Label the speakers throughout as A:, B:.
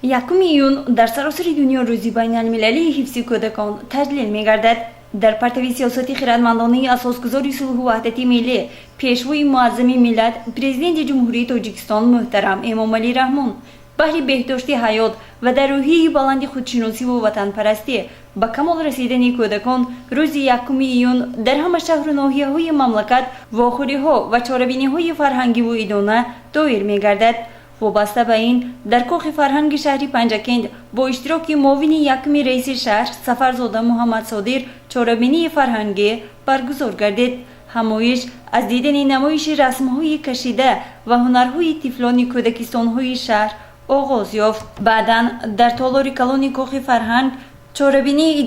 A: یکم ایون در سراسر دنیا روزی بین المللی حفظ کودکان تجلیل می گردد. در پرتو سیاستی خردمندانه اساسگذاری صلح و وحدت ملی پیشوای معظم ملت پرزیدنت جمهوری تاجیکستان محترم امامعلی رحمون بهر بهداشت حیات و در روحیه بلند خودشناسی و وطن پرستی به کمال رسیدن کودکان روز یکم ایون در همه شهر و ناحیه‌های مملکت واخوری‌ها و چاره‌بینی‌های فرهنگی و ایدانه دایر می‌گردد. وابسته به این در کاخ فرهنگ شهری پنجکند با اشتراک معاون یکم رئیس شهر سفرزاده محمد صادر چاره‌بینی فرهنگی برگزار گردید. همایش از دیدن نمایش رسم‌های کشیده و هنرهای طفلان کودکستان‌های شهر آغاز یافت. بعداً در تالار کلان کاخ فرهنگ چاره‌بینی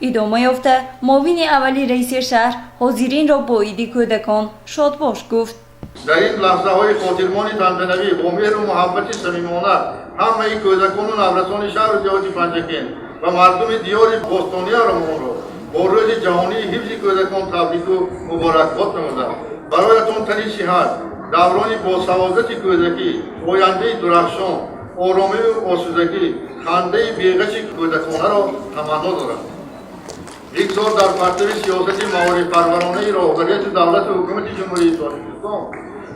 A: ادامه یافته معاون اولی رئیس شهر حاضرین را با عید کودکان شادباش گفت.
B: در این لحظه های خاطرمان تنتنوی با مهر و محبت صمیمانه همه کودکان و نوجوانان شهر و دیهات پنجکند و مردم دیار باستانی رمان را با روز جهانی حفظ کودکان تبریک و مبارکباد نمودم. برایتان تنی صحت، دوران با سعادت کودکی، آینده درخشان، آرامی و آسودگی، خنده بیغش کودکانه را تمنا دارم. یکزار در پرتو سیاست معارف پرورانه راهبریت دولت و حکومت جمهوری تاجیکستان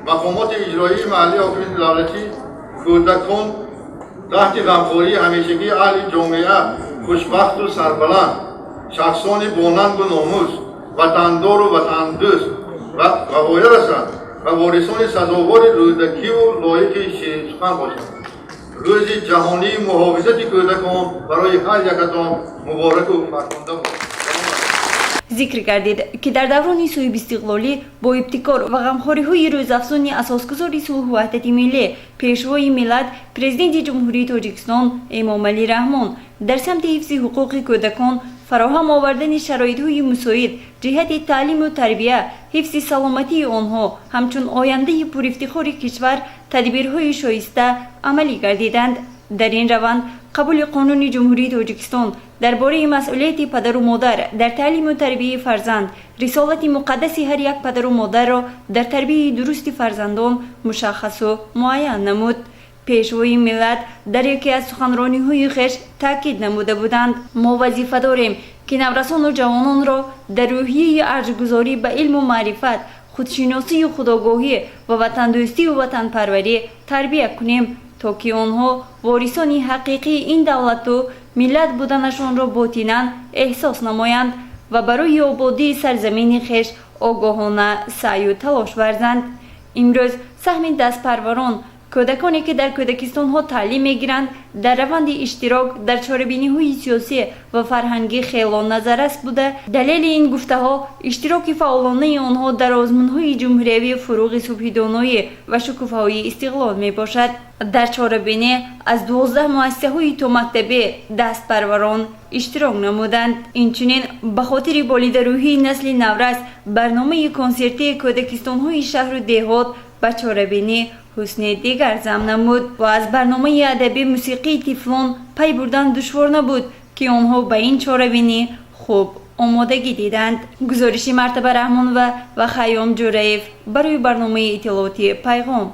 B: مقامات اجرایی محلی حاکمیت دولتی کودکان تحت غمخواری همیشگی اهل جامعه خوشبخت و سربلند شخصان باننگ و ناموس وطندار و وطن دوست و غایه رسند و وارثان سزاوار رودکی و لایق سخن باشند. روز جهانی محافظت کودکان برای هر یکتان مبارک و فرخنده باشد.
A: ذکر گردید که در دوران صاحب استقلالی با ابتکار و غمخوری‌های روزافزون اساسگذار صلح و وحدت ملی پیشوای ملت پرزیدنت جمهوری تاجیکستان امامعلی رحمون در سمت حفظ حقوق کودکان فراهم آوردن شرایط‌های مساعد جهت تعلیم و تربیت حفظ سلامتی آنها همچون آینده پرافتخار کشور تدبیرهای شایسته عملی گردیدند. در این روند قبول قانون جمهوری تاجیکستان درباره مسئولیت پدر و مادر در تعلیم و تربیت فرزند رسالت مقدس هر یک پدر و مادر را در تربیت درست فرزندان مشخص و معین نمود. پیشوای ملت در یکی از سخنرانی‌های خویش تاکید نموده بودند ما وظیفه داریم که نوجوانان و جوانان را در روحیه ارزش‌گذاری به علم و معرفت خودشناسی و خودآگاهی و وطن دوستی و وطن پروری تربیت کنیم تا که آنها وارثان حقیقی این دولت و ملت بودنشان را باطناً احساس نمایند و برای آبادی سرزمین خویش آگاهانه سعی و تلاش ورزند. امروز سهم دست پروران کودکانی که در کودکستان ها تعلیم میگیرند در روند اشتراک در چاره‌بینی های سیاسی و فرهنگی خیلی نظررس بوده. دلیل این گفته ها اشتراک فعالانه آنها در آزمون های جمهوری فروغ صبحدان‌های و شکوفه‌های استقلال می باشد. در چاره‌بینی از 12 مؤسسه های تا مکتبی دست پروران اشتراک نمودند. اینچنین به خاطر بالیدروحی نسل نورس برنامه کنسرتی کودکستان های شهر و دیهات به چاره‌بینی حسن دیگر زم نمود و از برنامه ادبی موسیقی طفلان پی بردن دشوار نبود که آنها به این چاره‌بینی خوب آمادگی دیدند. گزارش مرتبه رحمان و خیام جوریف برای برنامه اطلاعاتی پیغام.